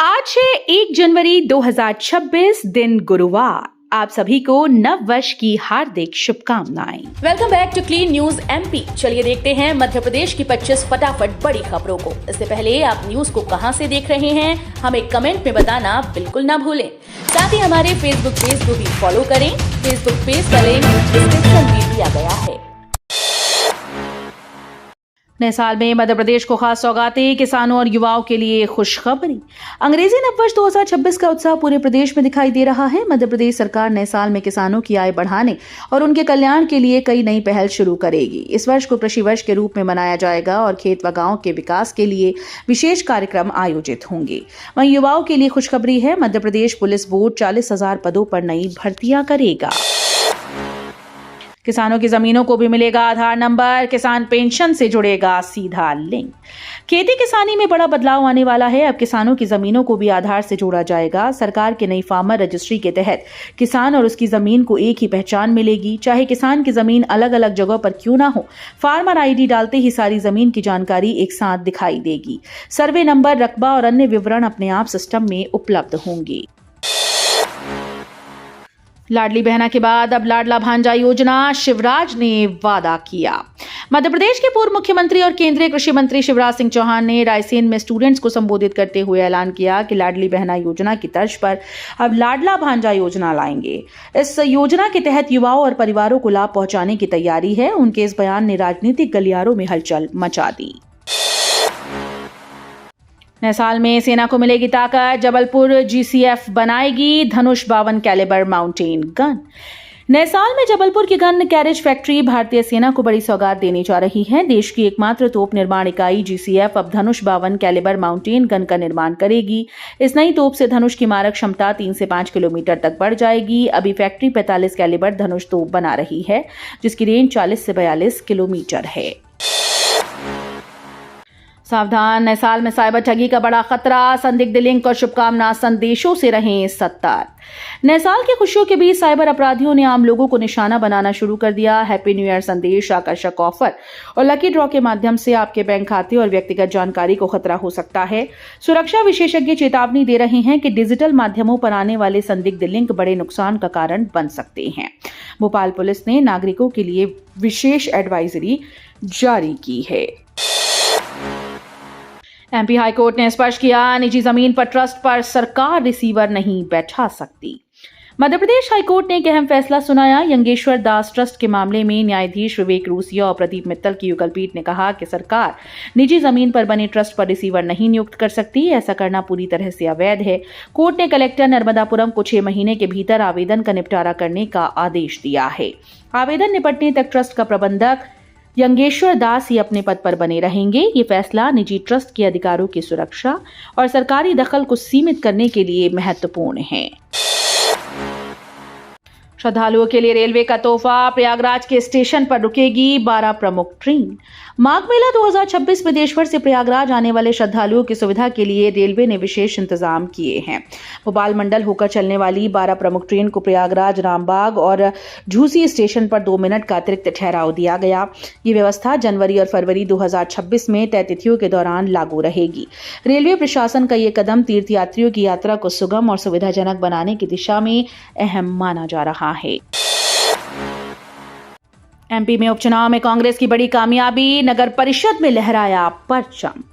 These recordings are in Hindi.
आज है 1 जनवरी 2026 दिन गुरुवार। आप सभी को नव वर्ष की हार्दिक शुभकामनाएं। Welcome back to clean news MP. चलिए देखते हैं मध्य प्रदेश की 25 फटाफट बड़ी खबरों को। इससे पहले आप न्यूज को कहां से देख रहे हैं हमें कमेंट में बताना बिल्कुल ना भूलें। साथ ही हमारे फेसबुक पेज को भी फॉलो करें। फेसबुक पेज का लिंक डिस्क्रिप्शन में दिया गया है। नए साल में मध्य प्रदेश को खास सौगातें, किसानों और युवाओं के लिए खुशखबरी। अंग्रेजी नववर्ष 2026 का उत्साह पूरे प्रदेश में दिखाई दे रहा है। मध्य प्रदेश सरकार नए साल में किसानों की आय बढ़ाने और उनके कल्याण के लिए कई नई पहल शुरू करेगी। इस वर्ष को कृषि वर्ष के रूप में मनाया जाएगा और खेत व गांव के विकास के लिए विशेष कार्यक्रम आयोजित होंगे। वहीं युवाओं के लिए खुशखबरी है, मध्य प्रदेश पुलिस बोर्ड 40,000 पदों पर नई भर्तियां करेगा। किसानों की जमीनों को भी मिलेगा आधार नंबर, किसान पेंशन से जुड़ेगा सीधा लिंक। खेती किसानी में बड़ा बदलाव आने वाला है। अब किसानों की जमीनों को भी आधार से जोड़ा जाएगा। सरकार के नई फार्मर रजिस्ट्री के तहत किसान और उसकी जमीन को एक ही पहचान मिलेगी। चाहे किसान की जमीन अलग अलग जगहों पर क्यों ना हो, फार्मर आईडी डालते ही सारी जमीन की जानकारी एक साथ दिखाई देगी। सर्वे नंबर, रकबा और अन्य विवरण अपने आप सिस्टम में उपलब्ध होंगे। लाडली बहना के बाद अब लाडला भांजा योजना, शिवराज ने वादा किया। मध्य प्रदेश के पूर्व मुख्यमंत्री और केंद्रीय कृषि मंत्री शिवराज सिंह चौहान ने रायसेन में स्टूडेंट्स को संबोधित करते हुए ऐलान किया कि लाडली बहना योजना की तर्ज पर अब लाडला भांजा योजना लाएंगे। इस योजना के तहत युवाओं और परिवारों को लाभ पहुंचाने की तैयारी है। उनके इस बयान ने राजनीतिक गलियारों में हलचल मचा दी। नए साल में सेना को मिलेगी ताकत, जबलपुर जीसीएफ बनाएगी धनुष 52 कैलिबर माउंटेन गन। नए साल में जबलपुर की गन कैरेज फैक्ट्री भारतीय सेना को बड़ी सौगात देने जा रही है। देश की एकमात्र तोप निर्माण इकाई जीसीएफ अब धनुष 52 कैलिबर माउंटेन गन का निर्माण करेगी। इस नई तोप से धनुष की मारक क्षमता 3 से 5 किलोमीटर तक बढ़ जाएगी। अभी फैक्ट्री 45 कैलिबर धनुष तोप बना रही है, जिसकी रेंज 40 से 42 किलोमीटर है। सावधान, नए साल में साइबर ठगी का बड़ा खतरा। संदिग्ध लिंक और शुभकामना संदेशों से रहें सतर्क। नए साल की खुशियों के बीच साइबर अपराधियों ने आम लोगों को निशाना बनाना शुरू कर दिया। हैप्पी न्यू ईयर संदेश, आकर्षक ऑफर और लकी ड्रॉ के माध्यम से आपके बैंक खाते और व्यक्तिगत जानकारी को खतरा हो सकता है। सुरक्षा विशेषज्ञ चेतावनी दे रहे हैं कि डिजिटल माध्यमों पर आने वाले संदिग्ध लिंक बड़े नुकसान का कारण बन सकते हैं। भोपाल पुलिस ने नागरिकों के लिए विशेष एडवाइजरी जारी की है। एमपी हाईकोर्ट ने स्पष्ट किया, निजी जमीन पर ट्रस्ट पर सरकार रिसीवर नहीं बैठा सकती। मध्य प्रदेश हाईकोर्ट ने एक अहम फैसला सुनाया। यंगेश्वर दास ट्रस्ट के मामले में न्यायाधीश विवेक रूसिया और प्रदीप मित्तल की युगलपीठ ने कहा कि सरकार निजी जमीन पर बने ट्रस्ट पर रिसीवर नहीं नियुक्त कर सकती। ऐसा करना पूरी तरह से अवैध है। कोर्ट ने कलेक्टर नर्मदापुरम को 6 महीने के भीतर आवेदन का निपटारा करने का आदेश दिया है। आवेदन निपटने तक ट्रस्ट का प्रबंधक यंगेश्वर दास ही अपने पद पर बने रहेंगे। ये फैसला निजी ट्रस्ट के अधिकारों की सुरक्षा और सरकारी दखल को सीमित करने के लिए महत्वपूर्ण है। श्रद्धालुओं के लिए रेलवे का तोहफा, प्रयागराज के स्टेशन पर रुकेगी 12 प्रमुख ट्रेन। माघ मेला 2026 में देश भर से प्रयागराज आने वाले श्रद्धालुओं की सुविधा के लिए रेलवे ने विशेष इंतजाम किए हैं। भोपाल मंडल होकर चलने वाली 12 प्रमुख ट्रेन को प्रयागराज, रामबाग और झूसी स्टेशन पर 2 मिनट का अतिरिक्त ठहराव दिया गया। ये व्यवस्था जनवरी और फरवरी 2026 में तय तिथियों के दौरान लागू रहेगी। रेलवे प्रशासन का ये कदम तीर्थयात्रियों की यात्रा को सुगम और सुविधाजनक बनाने की दिशा में अहम माना जा रहा है। एमपी में उपचुनाव में कांग्रेस की बड़ी कामयाबी, नगर परिषद में लहराया परचम।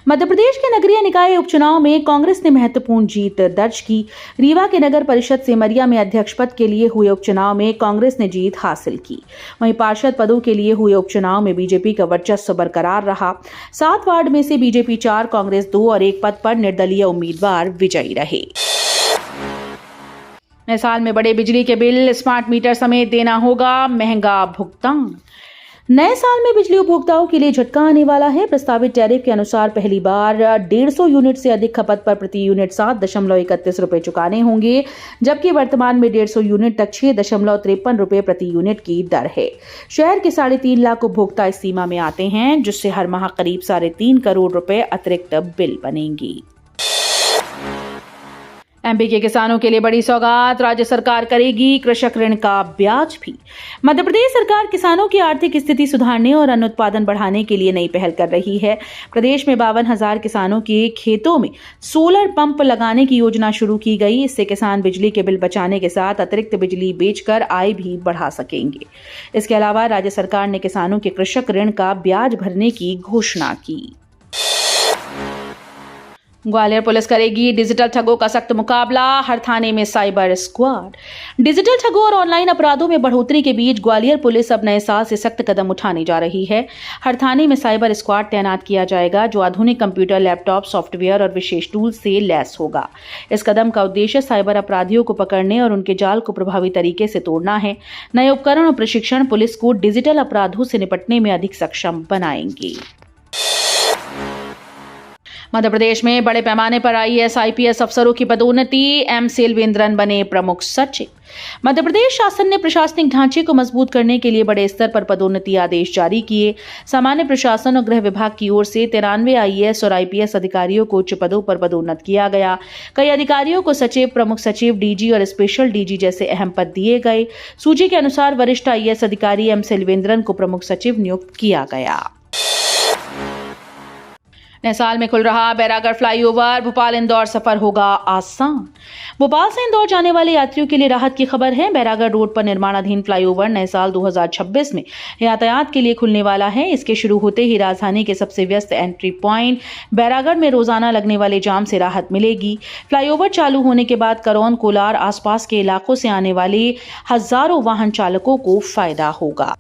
मध्य प्रदेश के नगरीय निकाय उपचुनाव में कांग्रेस ने महत्वपूर्ण जीत दर्ज की। रीवा के नगर परिषद सेमरिया में अध्यक्ष पद के लिए हुए उपचुनाव में कांग्रेस ने जीत हासिल की। वहीं पार्षद पदों के लिए हुए उपचुनाव में बीजेपी का वर्चस्व बरकरार रहा। 7 वार्ड में से बीजेपी 4, कांग्रेस 2 और 1 पद पर निर्दलीय उम्मीदवार विजयी रहे। नए साल में बड़े बिजली के बिल, स्मार्ट मीटर समेत देना होगा महंगा भुगतान। नए साल में बिजली उपभोक्ताओं के लिए झटका आने वाला है। प्रस्तावित टैरिफ के अनुसार पहली बार 150 यूनिट से अधिक खपत पर प्रति यूनिट 7.31 रुपए चुकाने होंगे, जबकि वर्तमान में 150 यूनिट तक 6.53 रुपए प्रति यूनिट की दर है। शहर के 3.5 लाख उपभोक्ता इस सीमा में आते हैं, जिससे हर माह करीब 3.5 करोड़ रुपए अतिरिक्त बिल बनेंगी। एमपी के किसानों के लिए बड़ी सौगात, राज्य सरकार करेगी कृषक ऋण का ब्याज भी। मध्य प्रदेश सरकार किसानों की आर्थिक स्थिति सुधारने और अन्न उत्पादन बढ़ाने के लिए नई पहल कर रही है। प्रदेश में 52,000 किसानों के खेतों में सोलर पंप लगाने की योजना शुरू की गई। इससे किसान बिजली के बिल बचाने के साथ अतिरिक्त बिजली बेचकर आय भी बढ़ा सकेंगे। इसके अलावा राज्य सरकार ने किसानों के कृषक ऋण का ब्याज भरने की घोषणा की। ग्वालियर पुलिस करेगी डिजिटल ठगों का सख्त मुकाबला, हर थाने में साइबर स्क्वाड। डिजिटल ठगों और ऑनलाइन अपराधों में बढ़ोतरी के बीच ग्वालियर पुलिस अब नए साल से सख्त कदम उठाने जा रही है। हर थाने में साइबर स्क्वाड तैनात किया जाएगा, जो आधुनिक कंप्यूटर, लैपटॉप, सॉफ्टवेयर और विशेष टूल से लैस होगा। इस कदम का उद्देश्य साइबर अपराधियों को पकड़ने और उनके जाल को प्रभावी तरीके से तोड़ना है। नए उपकरण और प्रशिक्षण पुलिस को डिजिटल अपराधों से निपटने में अधिक सक्षम बनाएंगे। मध्य प्रदेश में बड़े पैमाने पर आईएएस आईपीएस अफसरों की पदोन्नति, एम सेल्वेंद्रन बने प्रमुख सचिव। मध्य प्रदेश शासन ने प्रशासनिक ढांचे को मजबूत करने के लिए बड़े स्तर पर पदोन्नति आदेश जारी किए। सामान्य प्रशासन और गृह विभाग की ओर से 93 आईएएस और आईपीएस अधिकारियों को उच्च पदों पर पदोन्नत किया गया। कई अधिकारियों को सचिव, प्रमुख सचिव, डीजी और स्पेशल डीजी जैसे अहम पद दिए गए। सूची के अनुसार वरिष्ठ आईएएस अधिकारी एम सेल्वेंद्रन को प्रमुख सचिव नियुक्त किया गया। नए साल में खुल रहा बैरागढ़ फ्लाईओवर, भोपाल इंदौर सफर होगा आसान। भोपाल से इंदौर जाने वाले यात्रियों के लिए राहत की खबर है। बैरागढ़ रोड पर निर्माणाधीन फ्लाईओवर नए साल 2026 में यातायात के लिए खुलने वाला है। इसके शुरू होते ही राजधानी के सबसे व्यस्त एंट्री पॉइंट बैरागढ़ में रोजाना लगने वाले जाम से राहत मिलेगी। फ्लाईओवर चालू होने के बाद करौन, कोलार, आसपास के इलाकों से आने वाले हजारों वाहन चालकों को फायदा होगा।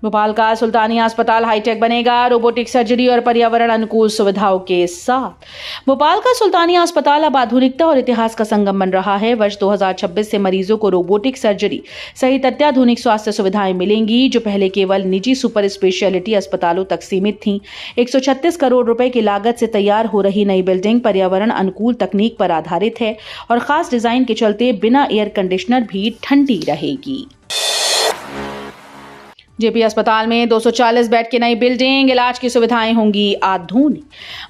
भोपाल का सुल्तानिया अस्पताल हाईटेक बनेगा, रोबोटिक सर्जरी और पर्यावरण अनुकूल सुविधाओं के साथ। भोपाल का सुल्तानिया अस्पताल अब आधुनिकता और इतिहास का संगम बन रहा है। वर्ष 2026 से मरीजों को रोबोटिक सर्जरी सहित अत्याधुनिक स्वास्थ्य सुविधाएं मिलेंगी, जो पहले केवल निजी सुपर स्पेशलिटी अस्पतालों तक सीमित थीं। 136 करोड़ रुपए की लागत से तैयार हो रही नई बिल्डिंग पर्यावरण अनुकूल तकनीक पर आधारित है और खास डिजाइन के चलते बिना एयर कंडीशनर भी ठंडी रहेगी। जेपी अस्पताल में 240 बेड की नई बिल्डिंग, इलाज की सुविधाएं होंगी आधुनिक।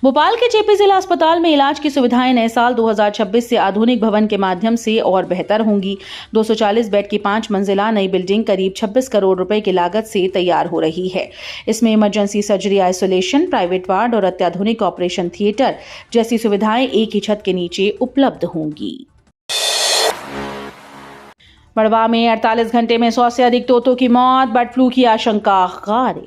भोपाल के जेपी जिला अस्पताल में इलाज की सुविधाएं नए साल 2026 से आधुनिक भवन के माध्यम से और बेहतर होंगी। 240 बेड की 5 मंजिला नई बिल्डिंग करीब 26 करोड़ रुपए की लागत से तैयार हो रही है। इसमें emergency surgery, isolation, private ward और अत्याधुनिक ऑपरेशन थिएटर जैसी सुविधाएं एक ही छत के नीचे उपलब्ध होंगी। बड़वा में 48 घंटे में 100 से अधिक तोतों की मौत, बर्ड फ्लू की आशंका खारिज।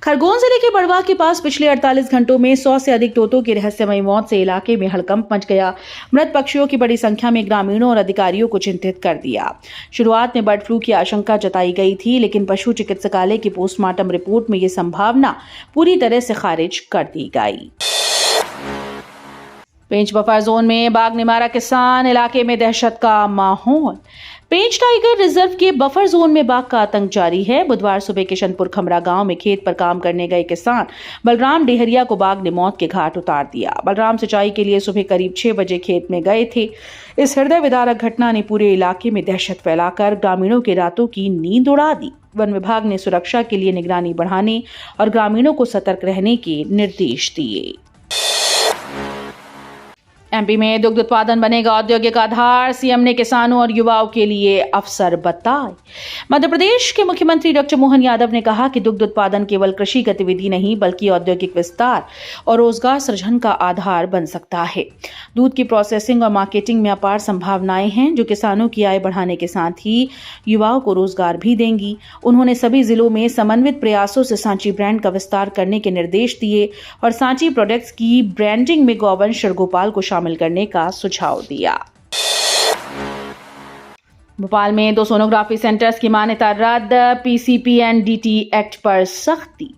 खरगोन जिले के बड़वा के पास पिछले 48 घंटों में 100 से अधिक तोतों की रहस्यमयी मौत से इलाके में हड़कंप मच गया। मृत पक्षियों की बड़ी संख्या में ग्रामीणों और अधिकारियों को चिंतित कर दिया। शुरुआत में बर्ड फ्लू की आशंका जताई गई थी, लेकिन पशु चिकित्सालय की पोस्टमार्टम रिपोर्ट में ये संभावना पूरी तरह से खारिज कर दी गई। पेंच बफर जोन में बाघ ने मारा किसान, इलाके में दहशत का माहौल। पेंच टाइगर रिजर्व के बफर जोन में बाघ का आतंक जारी है। बुधवार सुबह किशनपुर खमरा गांव में खेत पर काम करने गए किसान बलराम डेहरिया को बाघ ने मौत के घाट उतार दिया। बलराम सिंचाई के लिए सुबह करीब 6 बजे खेत में गए थे। इस हृदय विदारक घटना ने पूरे इलाके में दहशत फैलाकर ग्रामीणों के रातों की नींद उड़ा दी। वन विभाग ने सुरक्षा के लिए निगरानी बढ़ाने और ग्रामीणों को सतर्क रहने के निर्देश दिए। एमपी में दुग्ध उत्पादन बनेगा औद्योगिक आधार, सीएम ने किसानों और युवाओं के लिए अवसर बताए। मध्य प्रदेश के मुख्यमंत्री डॉक्टर मोहन यादव ने कहा कि दुग्ध उत्पादन केवल कृषि गतिविधि नहीं, बल्कि औद्योगिक विस्तार और रोजगार सृजन का आधार बन सकता है। दूध की प्रोसेसिंग और मार्केटिंग में अपार संभावनाएं हैं, जो किसानों की आय बढ़ाने के साथ ही युवाओं को रोजगार भी देंगी। उन्होंने सभी जिलों में समन्वित प्रयासों से सांची ब्रांड का विस्तार करने के निर्देश दिए और सांची प्रोडक्ट्स की ब्रांडिंग में गौवंश शरगोपाल को शामिल करने का सुझाव दिया। भोपाल में 2 सोनोग्राफी सेंटर्स की मान्यता रद्द, पीसीपीएनडीटी एक्ट पर सख्ती।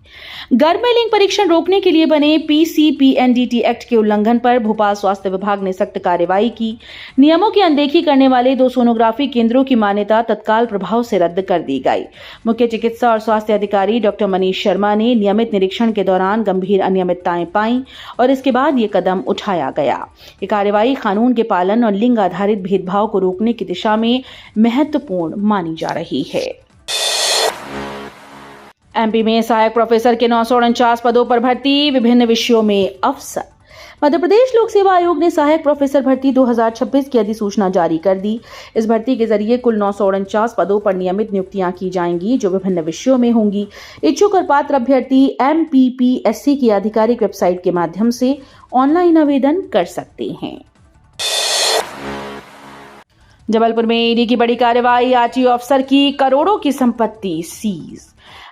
गर्भ में लिंग परीक्षण रोकने के लिए बने पीसीपीएनडीटी एक्ट के उल्लंघन पर भोपाल स्वास्थ्य विभाग ने सख्त कार्रवाई की। नियमों की अनदेखी करने वाले 2 सोनोग्राफी केंद्रों की मान्यता तत्काल प्रभाव से रद्द कर दी गई। मुख्य चिकित्सा और स्वास्थ्य अधिकारी डॉक्टर मनीष शर्मा ने नियमित निरीक्षण के दौरान गंभीर अनियमितताएं पाई और इसके बाद ये कदम उठाया गया। ये कार्रवाई कानून के पालन और लिंग आधारित भेदभाव को रोकने की दिशा में महत्वपूर्ण मानी जा रही है। एमपी में सहायक प्रोफेसर के 949 पदों पर भर्ती, विभिन्न विषयों में अवसर। मध्य प्रदेश लोक सेवा आयोग ने सहायक प्रोफेसर भर्ती 2026 की अधिसूचना जारी कर दी। इस भर्ती के जरिए कुल 949 पदों पर नियमित नियुक्तियां की जाएंगी, जो विभिन्न विषयों में होंगी। इच्छुक और पात्र अभ्यर्थी MPPSC की आधिकारिक वेबसाइट के माध्यम से ऑनलाइन आवेदन कर सकते हैं। जबलपुर में ईडी की बड़ी कार्रवाई, आरटीओ अफसर की करोड़ों की संपत्ति सीज।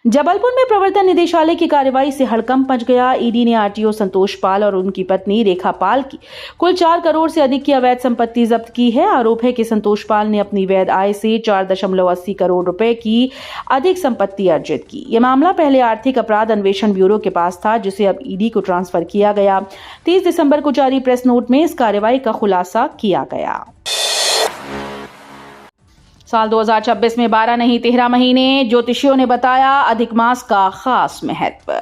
जबलपुर में प्रवर्तन निदेशालय की कार्रवाई से हड़कंप मच गया। ईडी ने आरटीओ संतोष पाल और उनकी पत्नी रेखा पाल की कुल 4 करोड़ से अधिक की अवैध संपत्ति जब्त की है। आरोप है कि संतोष पाल ने अपनी वैध आय से 4.80 करोड़ रुपए की अधिक संपत्ति अर्जित की। यह मामला पहले आर्थिक अपराध अन्वेषण ब्यूरो के पास था, जिसे अब ईडी को ट्रांसफर किया गया। 30 दिसंबर को जारी प्रेस नोट में इस कार्रवाई का खुलासा किया गया। साल 2026 में 12 नहीं 13 महीने, ज्योतिषियों ने बताया अधिक मास का खास महत्व।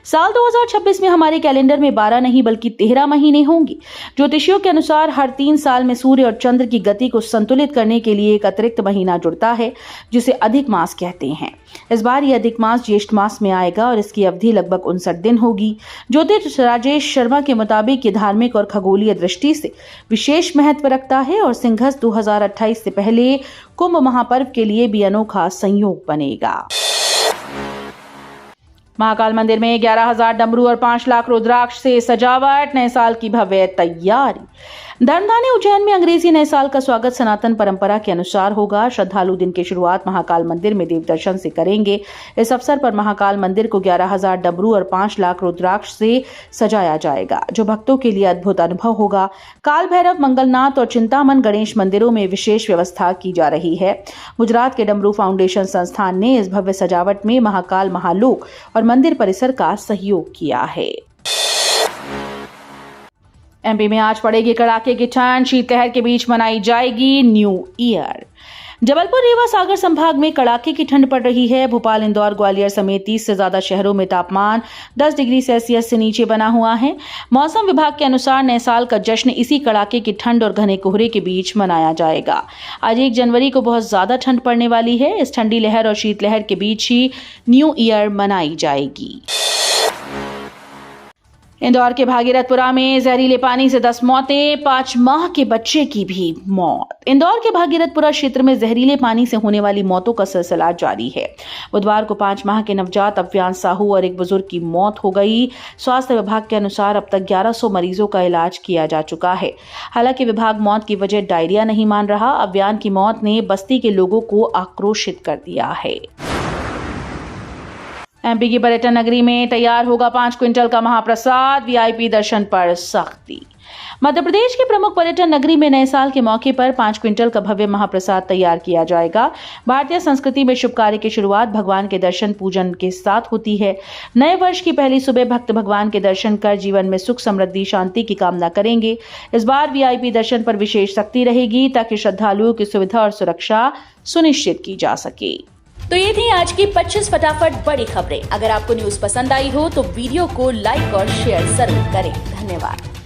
साल 2026 में हमारे कैलेंडर में 12 नहीं बल्कि 13 महीने होंगे। ज्योतिषियों के अनुसार हर 3 साल में सूर्य और चंद्र की गति को संतुलित करने के लिए एक अतिरिक्त महीना जुड़ता है, जिसे अधिक मास कहते हैं। इस बार यह अधिक मास ज्येष्ठ मास में आएगा और इसकी अवधि लगभग 59 दिन होगी। ज्योतिष राजेश शर्मा के मुताबिक ये धार्मिक और खगोलीय दृष्टि से विशेष महत्व रखता है और सिंहस्थ 2028 से पहले कुंभ महापर्व के लिए भी अनोखा संयोग बनेगा। महाकाल मंदिर में 11,000 डमरू और 5 लाख रुद्राक्ष से सजावट, नए साल की भव्य तैयारी। धर्मधानी उज्जैन में अंग्रेजी नए साल का स्वागत सनातन परंपरा के अनुसार होगा। श्रद्धालु दिन की शुरुआत महाकाल मंदिर में देव दर्शन से करेंगे। इस अवसर पर महाकाल मंदिर को 11,000 डमरू और 5 लाख रुद्राक्ष से सजाया जाएगा, जो भक्तों के लिए अद्भुत अनुभव होगा। काल भैरव, मंगलनाथ और चिंतामन गणेश मंदिरों में विशेष व्यवस्था की जा रही है। गुजरात के डमरू फाउंडेशन संस्थान ने इस भव्य सजावट में महाकाल महालोक और मंदिर परिसर का सहयोग किया है। एमपी में आज पड़ेगी कड़ाके की ठंड, शीतलहर के बीच मनाई जाएगी न्यू ईयर। जबलपुर रीवा सागर संभाग में कड़ाके की ठंड पड़ रही है। भोपाल, इंदौर, ग्वालियर समेत 30 से ज्यादा शहरों में तापमान 10 डिग्री सेल्सियस से नीचे बना हुआ है। मौसम विभाग के अनुसार नए साल का जश्न इसी कड़ाके की ठंड और घने कोहरे के बीच मनाया जाएगा। आज 1 जनवरी को बहुत ज्यादा ठंड पड़ने वाली है। इस ठंडी लहर और शीतलहर के बीच ही न्यू ईयर मनाई जाएगी। इंदौर के भागीरथपुरा में जहरीले पानी से 10 मौतें, 5 माह के बच्चे की भी मौत। इंदौर के भागीरथपुरा क्षेत्र में जहरीले पानी से होने वाली मौतों का सिलसिला जारी है। बुधवार को 5 माह के नवजात अव्यांश साहू और एक बुजुर्ग की मौत हो गई। स्वास्थ्य विभाग के अनुसार अब तक 1100 मरीजों का इलाज किया जा चुका है। हालांकि विभाग मौत की वजह डायरिया नहीं मान रहा। अव्यान की मौत ने बस्ती के लोगों को आक्रोशित कर दिया है। एमपी की पर्यटन नगरी में तैयार होगा 5 क्विंटल का महाप्रसाद, वीआईपी दर्शन पर सख्ती। मध्य प्रदेश की प्रमुख पर्यटन नगरी में नए साल के मौके पर 5 क्विंटल का भव्य महाप्रसाद तैयार किया जाएगा। भारतीय संस्कृति में शुभ कार्य की शुरुआत भगवान के दर्शन पूजन के साथ होती है। नए वर्ष की पहली सुबह भक्त भगवान के दर्शन कर जीवन में सुख, समृद्धि, शांति की कामना करेंगे। इस बार वीआईपी दर्शन पर विशेष सख्ती रहेगी, ताकि श्रद्धालुओं की सुविधा और सुरक्षा सुनिश्चित की जा सके। तो ये थी आज की 25 फटाफट बड़ी खबरें। अगर आपको न्यूज पसंद आई हो तो वीडियो को लाइक और शेयर जरूर करें। धन्यवाद।